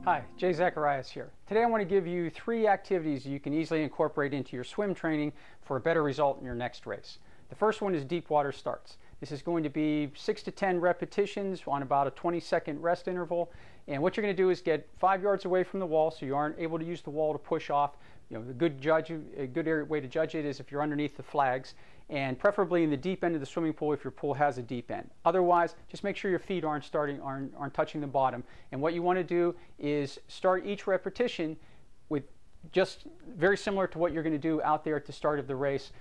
Hi, Jay Zacharias here. Today I want to give you 3 activities you can easily incorporate into your swim training for a better result in your next race. The first one is deep water starts. This is going to be 6 to 10 repetitions on about a 20-second rest interval. And what you're going to do is get 5 yards away from the wall so you aren't able to use the wall to push off. A good way to judge it is if you're underneath the flags, and preferably in the deep end of the swimming pool if your pool has a deep end. Otherwise, just make sure your feet aren't touching the bottom. And what you want to do is start each repetition with just very similar to what you're going to do out there at the start of the race.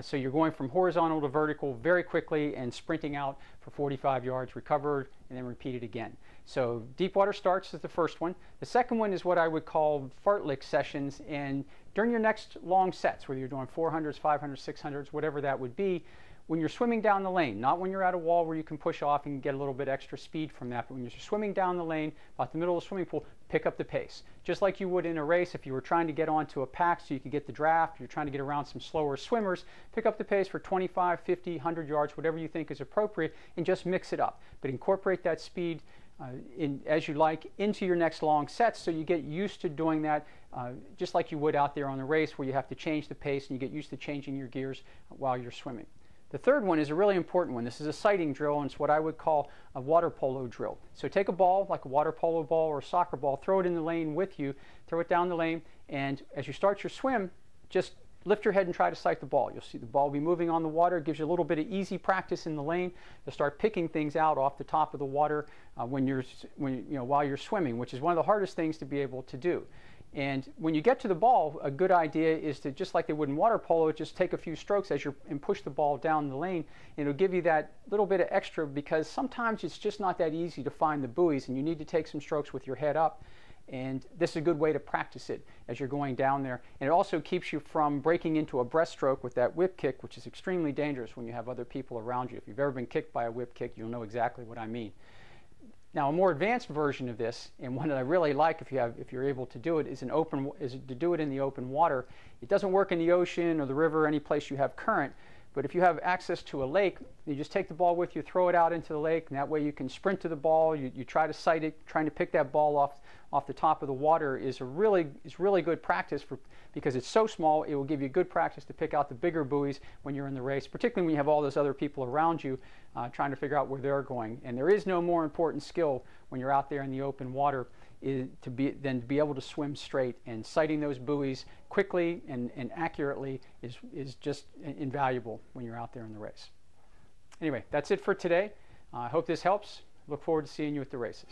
So you're going from horizontal to vertical very quickly and sprinting out for 45 yards, recover, and then repeat it again. So deep water starts is the first one. The second one is what I would call fartlek sessions, and during your next long sets, whether you're doing 400s, 500s, 600s, whatever that would be, when you're swimming down the lane, not when you're at a wall where you can push off and get a little bit extra speed from that, but when you're swimming down the lane, about the middle of the swimming pool, pick up the pace. Just like you would in a race if you were trying to get onto a pack so you could get the draft, you're trying to get around some slower swimmers, pick up the pace for 25, 50, 100 yards, whatever you think is appropriate, and just mix it up. But incorporate that speed as you like into your next long sets so you get used to doing that just like you would out there on the race where you have to change the pace and you get used to changing your gears while you're swimming. The third one is a really important one. This is a sighting drill, and it's what I would call a water polo drill. So take a ball, like a water polo ball or a soccer ball, throw it in the lane with you, throw it down the lane, and as you start your swim, just lift your head and try to sight the ball. You'll see the ball be moving on the water. It gives you a little bit of easy practice in the lane. You'll start picking things out off the top of the water while you're swimming, which is one of the hardest things to be able to do. And when you get to the ball, a good idea is to, just like they would in water polo, just take a few strokes and push the ball down the lane. And it'll give you that little bit of extra because sometimes it's just not that easy to find the buoys and you need to take some strokes with your head up. And this is a good way to practice it as you're going down there. And it also keeps you from breaking into a breaststroke with that whip kick, which is extremely dangerous when you have other people around you. If you've ever been kicked by a whip kick, you'll know exactly what I mean. Now, a more advanced version of this, and one that I really like if you're able to do it, is to do it in the open water. It doesn't work in the ocean or the river or any place you have current, but if you have access to a lake, you just take the ball with you, throw it out into the lake, and that way you can sprint to the ball. You try to sight it. Trying to pick that ball off the top of the water is really good practice because it's so small. It will give you good practice to pick out the bigger buoys when you're in the race, particularly when you have all those other people around you trying to figure out where they're going. And there is no more important skill when you're out there in the open water than to be able to swim straight, and sighting those buoys quickly and accurately is just invaluable when you're out there in the race. Anyway, that's it for today. I hope this helps. Look forward to seeing you at the races.